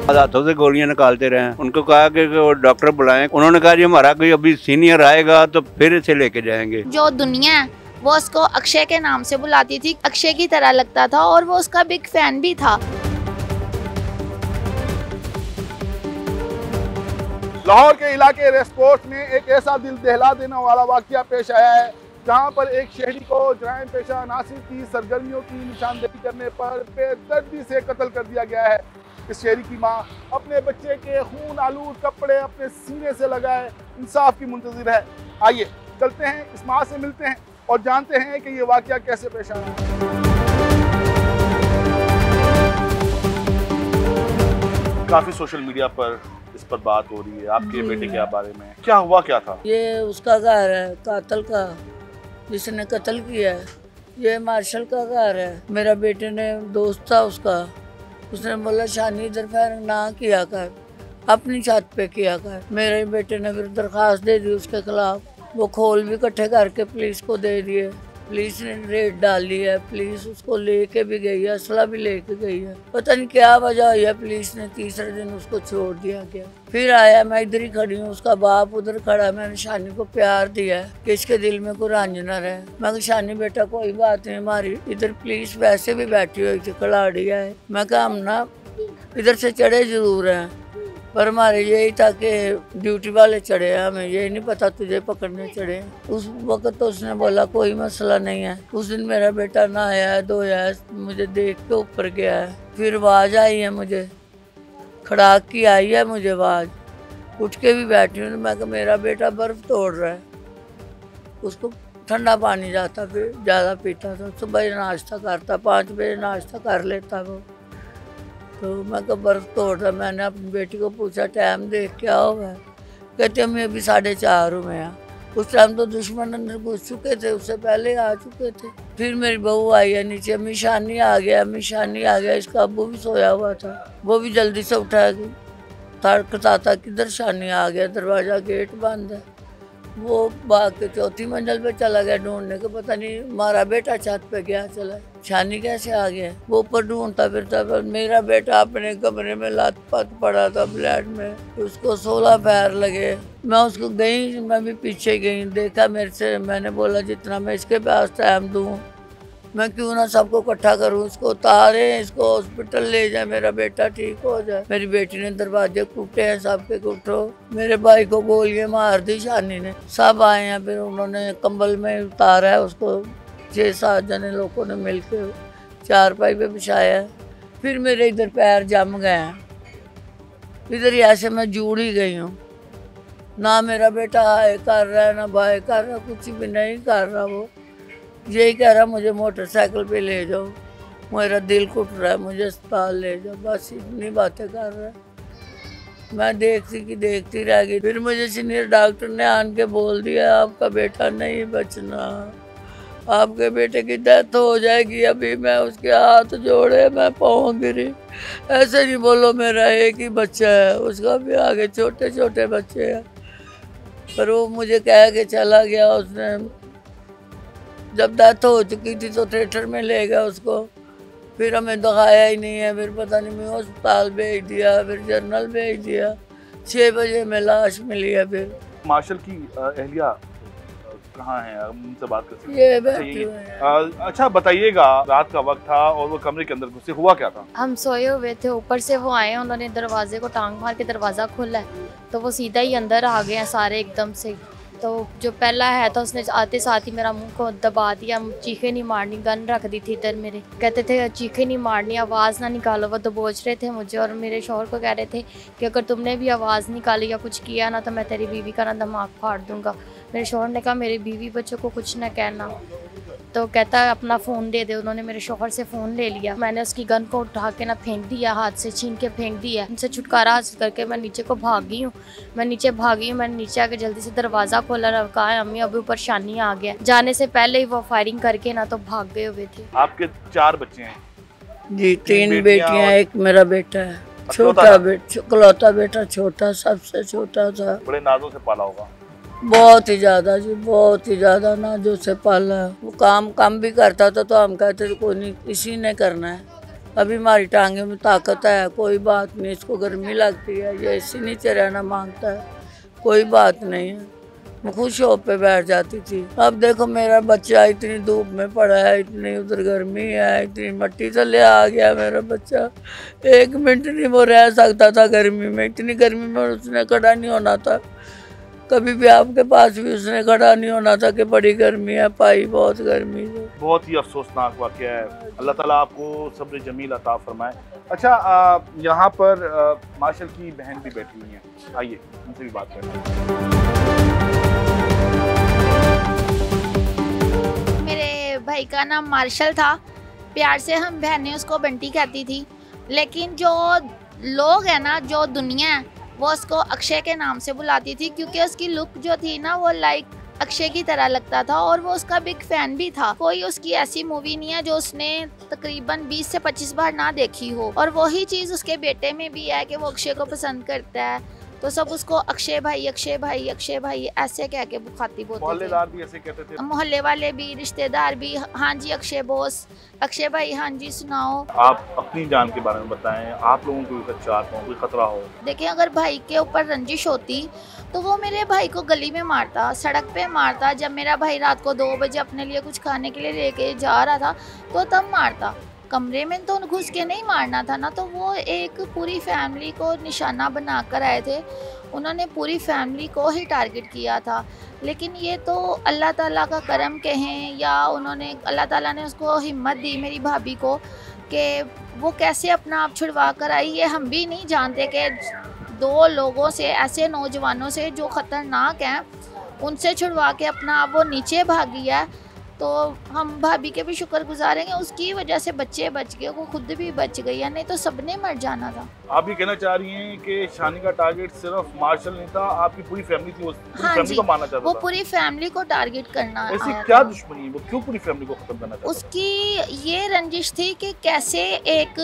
हाथों से गोलियां निकालते रहे। उनको कहा कि वो डॉक्टर बुलाएं। उन्होंने कहा जी हमारा कोई अभी सीनियर आएगा तो फिर इसे लेके जाएंगे। जो दुनिया है वो उसको अक्षय के नाम से बुलाती थी, अक्षय की तरह लगता था और वो उसका बिग फैन भी था। लाहौर के इलाके रेसकोर्स में एक ऐसा दिल दहला देने वाला वाकया पेश आया है जहां पर एक शहरी को जराइम पेशा नासिर की सरगर्मियों की निशानदेही करने पर बेदर्दी से कत्ल कर दिया गया है। इस शहरी की मां अपने बच्चे के खून आलूद कपड़े अपने सीने से लगाए इंसाफ की मुंतजिर है। आइए चलते हैं, इस मां से मिलते हैं और जानते हैं कि ये वाकया कैसे पेश आया। काफी सोशल मीडिया पर इस पर बात हो रही है आपके बेटे के बारे में, क्या हुआ क्या था? ये उसका घर है, कातल का, जिसने कत्ल किया है। ये मार्शल का घर है। मेरा बेटे ने दोस्त था उसका, उसने बोला शानी इधर फायरिंग ना किया कर, अपनी छत पे किया कर। मेरे बेटे ने फिर दरखास्त दे दी उसके खिलाफ। वो खोल भी इकट्ठे करके पुलिस को दे दिए। पुलिस ने रेड डाली है, पुलिस उसको लेके भी गई है, असला भी लेके गई है। पता नहीं क्या वजह हुई है, पुलिस ने तीसरे दिन उसको छोड़ दिया गया। फिर आया, मैं इधर ही खड़ी हूँ, उसका बाप उधर खड़ा। मैंने शानी को प्यार दिया है कि इसके दिल में कोई रंज न रहे। मैं कहा शानी बेटा कोई बात नहीं, हमारी इधर पुलिस वैसे भी बैठी हुई थी, खिलाड़िया है। मैं कहा हम ना इधर से चढ़े जरूर हैं, पर हमारे यही था कि ड्यूटी वाले चढ़े हैं, हमें यही नहीं पता तुझे पकड़ने चढ़े। उस वक्त तो उसने बोला कोई मसला नहीं है। उस दिन मेरा बेटा नहाया है, धोया है, मुझे देख के ऊपर गया है। फिर आवाज़ आई है मुझे, खड़ाक की आई है मुझे आवाज़। उठ के भी बैठी हूँ। मैं कहा मेरा बेटा बर्फ़ तोड़ रहा है। उसको ठंडा पानी जाता, फिर ज़्यादा पीता था। सुबह नाश्ता करता, 5 बजे नाश्ता कर लेता वो। तो मैं कहा बर्फ़ तोड़ रहा। मैंने अपनी बेटी को पूछा टाइम देख क्या हुआ है? कहते हम अभी 4:30 हुए हैं। उस टाइम तो दुश्मन अंदर घुस चुके थे, उससे पहले आ चुके थे। फिर मेरी बहू आई है नीचे, अम्मी शानी आ गया, अम्मी शानी आ गया। इसका अब्बू भी सोया हुआ था, वो भी जल्दी से उठा गई। तड़कता था किधर शानी आ गया, दरवाज़ा गेट बंद है। वो भाग के 4थी मंजिल पे चला गया ढूंढने को, पता नहीं हमारा बेटा छत पे गया चला, शानी कैसे आ गया। वो ऊपर ढूंढता फिरता, पर मेरा बेटा अपने कमरे में लात पात पड़ा था ब्लैड में, उसको 16 पैर लगे। मैं उसको गई, मैं भी पीछे गई, देखा मेरे से। मैंने बोला जितना मैं इसके पास टाइम दूँ, मैं क्यों ना सबको इकट्ठा करूँ, इसको उतारे, इसको हॉस्पिटल ले जाए, मेरा बेटा ठीक हो जाए। मेरी बेटी ने दरवाजे कूटे हैं सबके, उठो। मेरे भाई को गोलियां मार दी शानी ने। सब आए हैं, फिर उन्होंने कंबल में उतारा है उसको। 6-7 जने लोगों ने मिलकर चारपाई पे बिछाया। फिर मेरे इधर पैर जम गए हैं, इधर ही ऐसे मैं जुड़ ही गई हूँ। ना मेरा बेटा हाय कर रहा है, ना भाई कर रहा, कुछ भी नहीं कर रहा। वो यही कह रहा मुझे मोटरसाइकिल पे ले जाओ, मेरा दिल घुट रहा है, मुझे अस्पताल ले जाओ, बस इतनी बातें कर रहा है। मैं देखती रह गई। फिर मुझे सीनियर डॉक्टर ने आन के बोल दिया आपका बेटा नहीं बचना, आपके बेटे की डेथ हो जाएगी। अभी मैं उसके हाथ जोड़े, मैं पाँव गिरी। ऐसे नहीं बोलो, मेरा एक ही बच्चा है, उसका भी आगे छोटे छोटे बच्चे हैं। पर वो मुझे कह के चला गया। उसने जब डेथ हो चुकी थी तो थिएटर में ले गया उसको, फिर हमें दिखाया ही नहीं है। फिर पता नहीं मैं अस्पताल भेज दिया, फिर जनरल भेज दिया। 6 बजे में लाश मिली है। फिर मार्शल की अहलिया कहाँ है, उनसे बात कर सकते हैं? ये बैठी हुई है। अच्छा बताइएगा, रात का वक्त था और वो कमरे के अंदर घुसे, हुआ क्या था? हम सोए हुए थे, ऊपर से वो आए, उन्होंने दरवाजे को टांग मार के दरवाज़ा खोला है, तो वो सीधा ही अंदर आ गए हैं सारे एकदम से। तो जो पहला है तो उसने आते साथ ही मेरा मुंह को दबा दिया। चीखें नहीं मारनी, गन रख दी थी इधर मेरे। कहते थे चीखें नहीं मारनी, आवाज़ ना निकालो। वो दबोच रहे थे मुझे और मेरे शौहर को कह रहे थे कि अगर तुमने भी आवाज़ निकाली या कुछ किया ना तो मैं तेरी बीवी का ना दिमाग फाड़ दूंगा। मेरे शौहर ने कहा मेरी बीवी बच्चों को कुछ ना कहना। तो कहता है अपना फ़ोन दे दे। उन्होंने मेरे शौहर से फ़ोन ले लिया। मैंने उसकी गन को उठा के ना फेंक दिया, हाथ से छीन के फेंक दिया। उनसे छुटकारा हासिल करके मैं नीचे को भागी हूँ। मैंने नीचे आके जल्दी से दरवाज़ा खोला, कहा है अम्मी अभी ऊपर शानी आ गया। जाने से पहले ही वो फायरिंग करके ना तो भाग गए हुए थे। आपके 4 बच्चे हैं? जी, 3 बेटियाँ, एक मेरा बेटा है। इकलौता बेटा, छोटा, सबसे छोटा था। बड़े नाजों से पाला होगा। बहुत ही ज्यादा जी, बहुत ही ज्यादा नाजों से पाला। वो काम भी करता था तो हम कहते थे कोई नहीं, इसी ने करना है। अभी हमारी टांगे में ताकत है, कोई बात नहीं, इसको गर्मी लगती है, ये इसी नीचे रहना मांगता है, कोई बात नहीं है। मैं खुश हो पे बैठ जाती थी। अब देखो मेरा बच्चा इतनी धूप में पड़ा है, इतनी उधर गर्मी है, इतनी मट्टी थले आ गया मेरा बच्चा। 1 मिनट नहीं वो रह सकता था गर्मी में, इतनी गर्मी में उसने खड़ा नहीं होना था। कभी भी आपके पास भी उसने खड़ा नहीं होना था कि बड़ी गर्मी है पाई, बहुत गर्मी है। बहुत ही अफसोसनाक वाक़या है। अल्लाह ताला आपको सब्र जमील अता फरमाए। अच्छा, यहाँ पर मार्शल की बहन भी बैठी हुई हैं, आइए उनसे भी बात करते हैं। मेरे भाई का नाम मार्शल था, प्यार से हम बहनें उसको बंटी कहती थी, लेकिन जो लोग हैं ना, जो दुनिया है, वो उसको अक्षय के नाम से बुलाती थी, क्योंकि उसकी लुक जो थी ना वो लाइक अक्षय की तरह लगता था और वो उसका बिग फैन भी था। कोई उसकी ऐसी मूवी नहीं है जो उसने तकरीबन 20 से 25 बार ना देखी हो, और वही चीज़ उसके बेटे में भी है कि वो अक्षय को पसंद करता है, तो सब उसको अक्षय भाई अक्षय भाई अक्षय भाई ऐसे कह के मुखातिब होते थे। मोहल्लेदार भी ऐसे कहते थे? मोहल्ले वाले भी, रिश्तेदार भी, हाँ जी अक्षय बॉस, अक्षय भाई, हाँ जी सुनाओ। आप अपनी जान के बारे में बताएं, आप लोगों को कोई खतरा हो? देखिए, अगर भाई के ऊपर रंजिश होती तो वो मेरे भाई को गली में मारता, सड़क पे मारता। जब मेरा भाई रात को 2 बजे अपने लिए कुछ खाने के लिए लेके जा रहा था तो तब मारता। कमरे में तो घुस के नहीं मारना था ना। तो वो एक पूरी फैमिली को निशाना बनाकर आए थे, उन्होंने पूरी फैमिली को ही टारगेट किया था। लेकिन ये तो अल्लाह ताला का करम कहें या उन्होंने, अल्लाह ताला ने उसको हिम्मत दी मेरी भाभी को कि वो कैसे अपना आप छुड़वा कर आई। ये हम भी नहीं जानते कि 2 लोगों से, ऐसे नौजवानों से जो ख़तरनाक हैं, उनसे छुड़वा के अपना आप वो नीचे भागी है। तो हम भाभी के भी शुक्रगुजार हैं, उसकी वजह से बच्चे बच गए, वो खुद भी बच गई है, नहीं तो सबने मर जाना था। आप ये कहना चाह रही हैं कि शानी का टारगेट सिर्फ मार्शल नहीं था, आपकी पूरी फैमिली थी, हाँ फैमिली को मारना चाहता वो था। पूरी फैमिली को टारगेट करना। ऐसी क्या दुश्मनी है, वो क्यों पूरी फैमिली को खत्म करना चाहता? उसकी ये रंजिश थी कि कैसे एक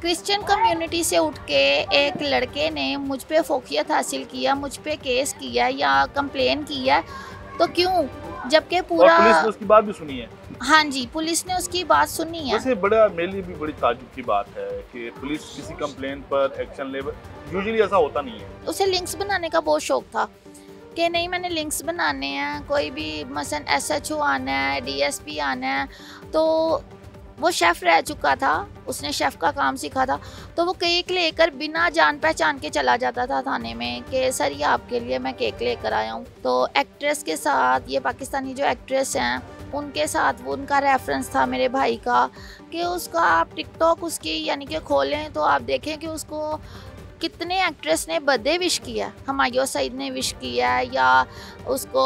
क्रिश्चियन कम्युनिटी से उठ के एक लड़के ने मुझ पे फोकियत हासिल किया, मुझ पे केस किया या कंप्लेन किया, तो क्यों, जबकि पूरा पुलिस ने उसकी बात भी सुनी है। हाँ जी, पुलिस ने उसकी बात सुनी है। वैसे बड़ा, मेरे लिए भी बड़ी ताज्जुब की बात है कि पुलिस किसी कंप्लेंट पर एक्शन ले, यूजुअली ऐसा होता नहीं है। उसे लिंक्स बनाने का बहुत शौक था कि नहीं मैंने लिंक्स बनाने हैं, कोई भी मसलन SHO आना है, DSP आना है। तो वो शेफ़ रह चुका था, उसने शेफ़ का काम सीखा था, तो वो केक लेकर बिना जान पहचान के चला जाता था थाने में कि सर ये आपके लिए मैं केक लेकर आया हूँ। तो एक्ट्रेस के साथ, ये पाकिस्तानी जो एक्ट्रेस हैं उनके साथ वो उनका रेफरेंस था मेरे भाई का कि उसका आप टिकटॉक उसकी यानी कि खोलें तो आप देखें कि उसको कितने एक्ट्रेस ने बर्थडे विश किया। हुमायूं सईद ने विश किया है, या उसको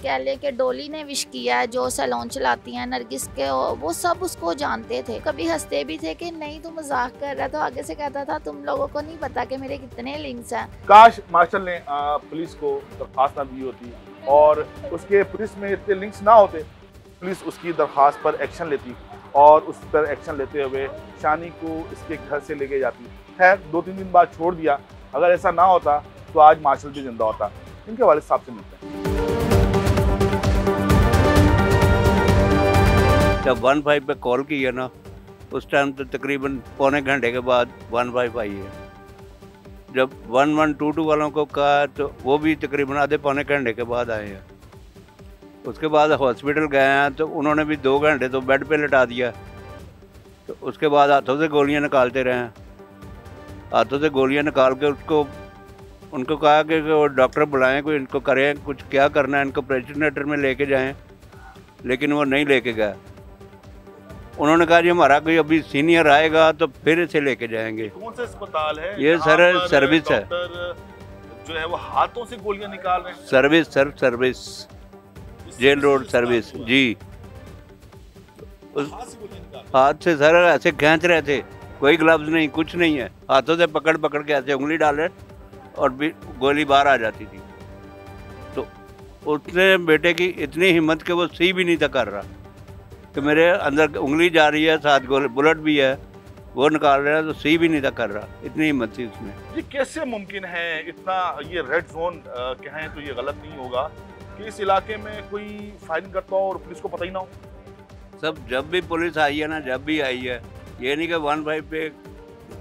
कह लें कि डोली ने विश किया है जो सैलून चलाती हैं, नरगिस के, वो सब उसको जानते थे। कभी हंसते भी थे कि नहीं तू मजाक कर रहा, तो आगे से कहता था तुम लोगों को नहीं पता कि मेरे कितने लिंक्स हैं। काश मार्शल ने पुलिस को दरख्वास्त ना दी होती और उसके पुलिस में इतने लिंक्स ना होते, पुलिस उसकी दरख्वास्त पर एक्शन लेती और उस पर एक्शन लेते हुए शानी को इसके घर से लेके जाती। खैर 2-3 दिन बाद छोड़ दिया। अगर ऐसा ना होता तो आज मार्शल भी जिंदा होता। इनके वालिद साहब से मिलते हैं। जब 15 पे कॉल किया ना, उस टाइम तो तकरीबन पौने घंटे के बाद 15 आई है। जब 1122 वालों को कहा तो वो भी तकरीबन आधे पौने घंटे के बाद आए हैं। उसके बाद हॉस्पिटल गए हैं तो उन्होंने भी 2 घंटे तो बेड पे लटा दिया। तो उसके बाद हाथों से गोलियां निकालते रहे हैं, हाथों से गोलियां निकाल के उनको कहा कि वो डॉक्टर बुलाएं, कोई इनको करें, कुछ क्या करना है, इनको ऑपरेशन में लेके जाएं, लेकिन वो नहीं लेके गए। उन्होंने कहा जी हमारा कोई अभी सीनियर आएगा तो फिर इसे लेके जाएंगे। कौन सा अस्पताल है? ये सर सर्विस है, जो है वो हाथों से गोलियां निकाल रहे हैं। सर्विस जेल रोड सर्विस जी। उस हाथ से सर ऐसे खींच रहे थे, कोई ग्लव्स नहीं, कुछ नहीं है, हाथों से पकड़ के ऐसे उंगली डाले और भी गोली बाहर आ जाती थी। तो उसने बेटे की इतनी हिम्मत कि वो सी भी नहीं था कर रहा कि मेरे अंदर उंगली जा रही है, साथ गोली बुलेट भी है, वो निकाल रहा तो सी भी नहीं था कर रहा, इतनी हिम्मत थी उसमें। ये कैसे मुमकिन है इतना, ये रेड जोन कहें तो ये गलत नहीं होगा कि इस इलाके में कोई फायरिंग करता हो और पुलिस को पता ही ना हो? सब जब भी पुलिस आई है ना, जब भी आई है, ये नहीं कि 1-5 पे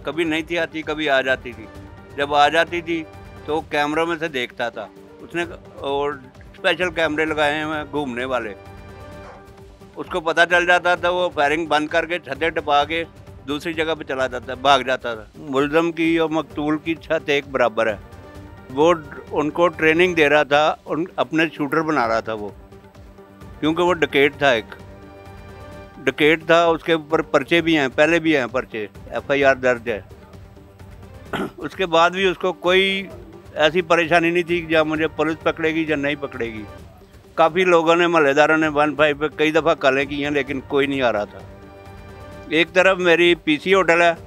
कभी नहीं थी आती, कभी आ जाती थी। जब आ जाती थी तो कैमरों में से देखता था उसने, और स्पेशल कैमरे लगाए हैं घूमने वाले, उसको पता चल जाता था, वो फायरिंग बंद करके छतें टपा के दूसरी जगह पे चला जाता, भाग जाता था। मुलजम की और मकतूल की छत एक बराबर है। वो उनको ट्रेनिंग दे रहा था, उन अपने शूटर बना रहा था वो, क्योंकि वो डकैत था, एक डकैत था। उसके ऊपर पर्चे भी हैं, पहले भी हैं पर्चे, FIR दर्ज है। उसके बाद भी उसको कोई ऐसी परेशानी नहीं थी कि जहाँ मुझे पुलिस पकड़ेगी या नहीं पकड़ेगी। काफ़ी लोगों ने, महल्लेदारों ने 1-5 पे कई दफ़ा कॉलें की हैं, लेकिन कोई नहीं आ रहा था। एक तरफ मेरी PC होटल है,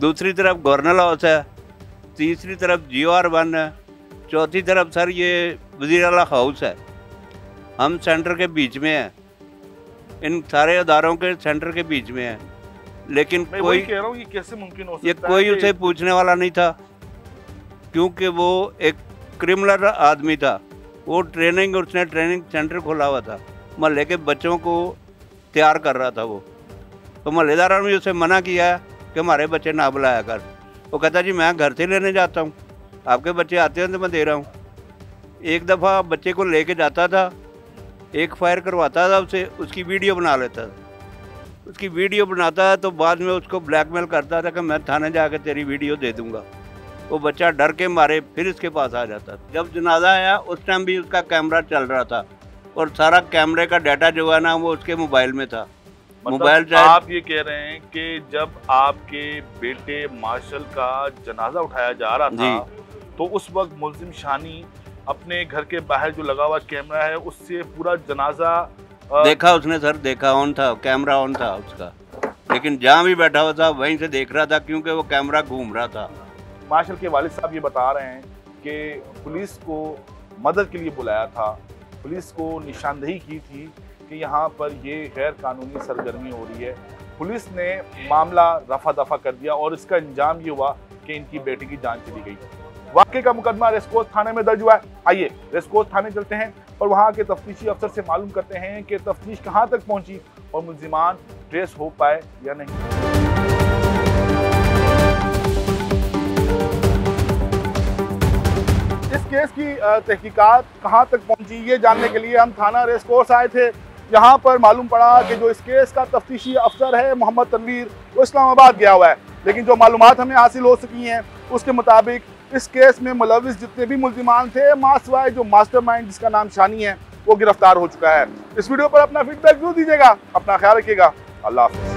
दूसरी तरफ गवर्नर हाउस है, तीसरी तरफ GOR1 है, चौथी तरफ सर ये वज़ीराला हाउस है। हम सेंटर के बीच में हैं, इन सारे अदारों के सेंटर के बीच में हैं, लेकिन मैं कोई वही कह रहा हूँ, ये कैसे मुमकिन हो सकता ये है कोई कि- उसे पूछने वाला नहीं था, क्योंकि वो एक क्रिमिनल आदमी था। वो उसने ट्रेनिंग सेंटर खोला हुआ था, मोहल्ले के बच्चों को तैयार कर रहा था वो। तो मोहल्लेदारों ने उसे मना किया कि हमारे बच्चे ना बुलाया कर। वो कहता जी मैं घर से लेने जाता हूँ, आपके बच्चे आते हैं तो मैं दे रहा हूँ। एक दफ़ा बच्चे को लेके जाता था, एक फायर करवाता था उसे, उसकी वीडियो बना लेता था। उसकी वीडियो बनाता है तो बाद में उसको ब्लैकमेल करता था कि मैं थाने जाकर तेरी वीडियो दे दूँगा। वो बच्चा डर के मारे फिर इसके पास आ जाता था। जब जनाजा आया उस टाइम भी उसका कैमरा चल रहा था, और सारा कैमरे का डाटा जो है ना वो उसके मोबाइल में था। मोबाइल मतलब आप ये कह रहे हैं कि जब आपके बेटे मार्शल का जनाजा उठाया जा रहा था तो उस वक्त मुल्जिम शानी अपने घर के बाहर जो लगा हुआ कैमरा है उससे पूरा जनाजा देखा उसने सर, देखा, ऑन था, कैमरा ऑन था उसका, लेकिन जहाँ भी बैठा हुआ था वहीं से देख रहा था, क्योंकि वो कैमरा घूम रहा था। मार्शल के वालिद साहब ये बता रहे हैं कि पुलिस को मदद के लिए बुलाया था, पुलिस को निशानदेही की थी कि यहाँ पर ये गैर कानूनी सरगर्मी हो रही है। पुलिस ने मामला रफा दफा कर दिया और इसका अंजाम ये हुआ कि इनकी बेटी की जान चली गई। वाकई का मुकदमा रेस्कोर्स थाने में दर्ज हुआ है। आइए रेस्कोर्स थाने चलते हैं और वहाँ के तफ्तीशी अफसर से मालूम करते हैं कि तफ्तीश कहाँ तक पहुँची और मुल्जिमान ट्रेस हो पाए या नहीं। इस केस की तहकीकात कहाँ तक पहुँची ये जानने के लिए हम थाना रेस्कोर्स आए थे। यहाँ पर मालूम पड़ा कि जो इस केस का तफ्तीशी अफसर है मोहम्मद तनवीर, वो इस्लामाबाद गया हुआ है, लेकिन जो मालूमात हमें हासिल हो सकी हैं उसके मुताबिक इस केस में मुलविस जितने भी मुल्जिमान थे, मासवाए जो मास्टरमाइंड जिसका नाम शानी है, वो गिरफ्तार हो चुका है। इस वीडियो पर अपना फीडबैक जरूर दीजिएगा। अपना ख्याल रखिएगा। अल्लाह हाफ़िज़।